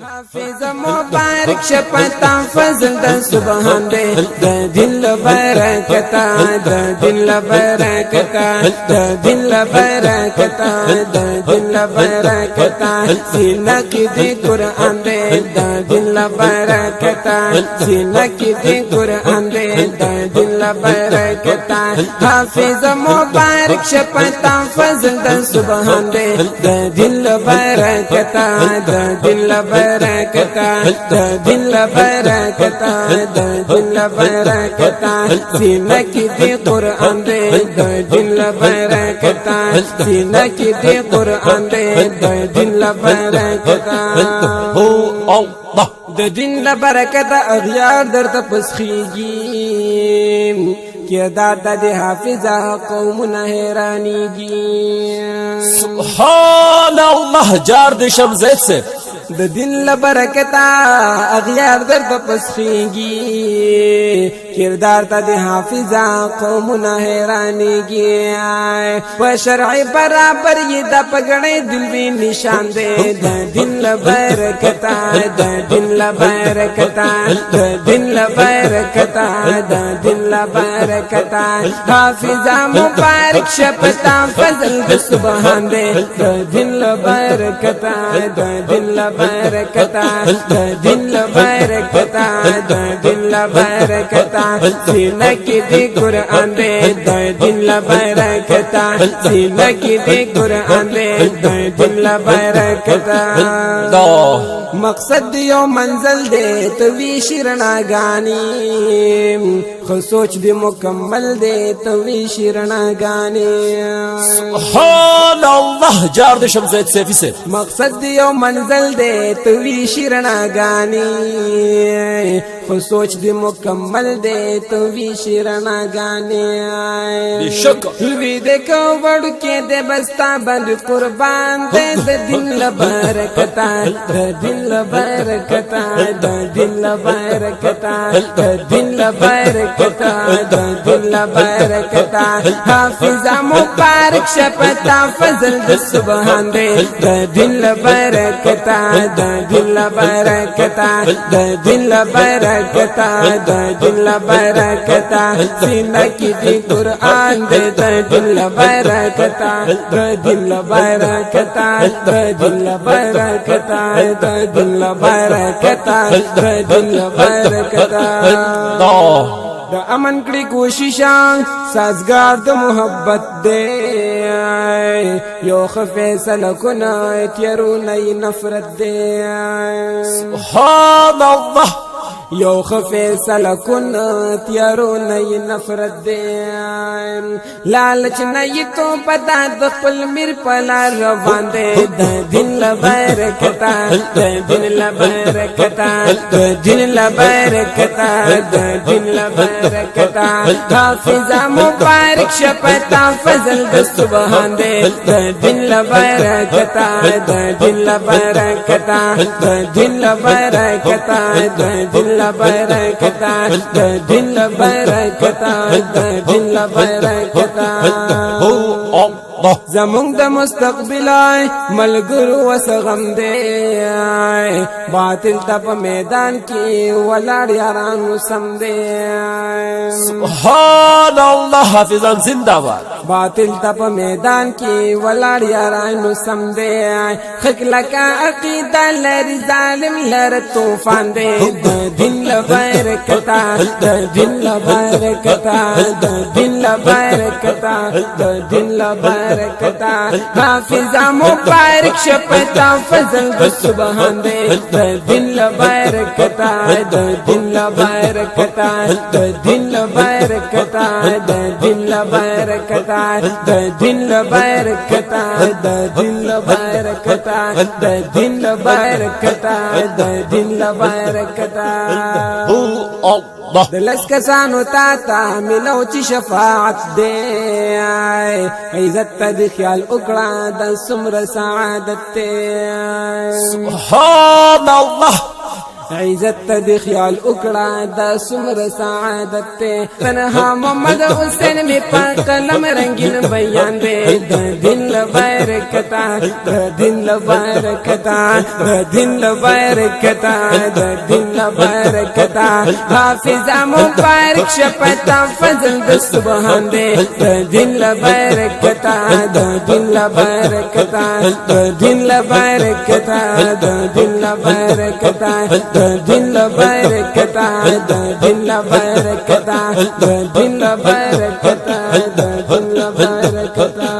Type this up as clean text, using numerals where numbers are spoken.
حافظ مبارک شپتا فضل د سبحان دے د دل برکتا د دل برکتا د دل برکتا د دل برکتا سینہ کی دی قرآن دے د دل برکتا سینہ کی دی قرآن دے د دل برکتا حافظ مبارک شپتا فضل د سبحان دے د دل برکتا د دل برکتا د دل برکتا د دل برکتا سینہ کی دی قرآن دے د دل برکتا سینہ کی دی قرآن دے د دل برکتا هو الله د دل برکتا اغیار در تپسخیگی کردار د حافظہ قومنا حیرانیگی سبحان الله جار د شمزیت سے د دل برکتا اغیار در تپسخیگی کردار تا دی حافظہ قومنا حیرانیگی و شرعی برابر یہ دا پگڑے دل بھی نشان دے دا دل برکتا دا دل برکتا دا دل برکتا دا دل برکتا حافظہ مبارک شپتا فضل دا سبحان دے دا دل برکتا دا دل برکتا دا دل برکتا دا دل برکتا سینہ کی دی قرآن دے د دل برکتا سینہ کی دی قرآن دے د دل برکتا مقصد دیو منزل دے تو وی شرنا گانی خود سوچ دی مکمل دے تو وی شرنا گانی سبحان الله جار د شمزیت سیفی سے مقصد دیو منزل دے تو وی شرنا گانی خود سوچ دی مکمل دے تو وی شرنا گانے بے شک وی دیکھو بڑھ کے دے بستا بند قربان دے دل برکتا دل برکتا دل برکتا دل برکتا دل برکتا حافظہ مبارک شپتا فضل د سبحان دے دل برکتا دل برکتا دل برکتا دل برکتا سینہ کی دی قرآن دے دل برکتا دل برکتا دل برکتا دل برکتا دل برکتا دا امن کڑی کوششاں سازگار دا محبت دے یو فیصل کنا تیرو نئی نفرت دے سبحان الله یو فیصل کن تیارو نئی نفرت دے لالچ نئی تو پتا دخل میر پلا روان دے دل برکتا دل برکتا دل برکتا دل برکتا حافظہ مبارک شپتا فضل د سبحان دے دل برکتا دل برکتا دل برکتا دل برکتا دل برکتا دل برکتا هو الله زمونږ د مستقبل ملګرو وسغم دے باطل تپ میدان کی ولاړ یارانو سم دے سبحان الله حافظان زندہ باد باطل تپ میدان کی ولاړ یارانو سم دے خکلا کا عقیدہ لری ظالم لر طوفان دے دل برکتا دل برکتا دل برکتا دل برکتا حافظہ مبارک شپتا فضل د سبحان دے دل برکتا دل برکتا دل برکتا دل برکتا دل برکتا دل برکتا دل برکتا دل برکتا هو الله دلس کسانو تا ملو چی شفاعت دے عزت تا دی خیال اکڑا دا سمر سعادت دے سبحان الله عزت د خیال وکړه د سمر سعادت ته تنها محمد حسین می په قلم رنگین بیان دے د دل برکتا د دل برکتا د دل برکتا د دل برکتا حافظ مبارک شپتا فضل د سبحان دے د دل برکتا د دل برکتا د دل برکتا د دل برکتا د دل برکتا د دل برکتا د دل برکتا د دل برکتا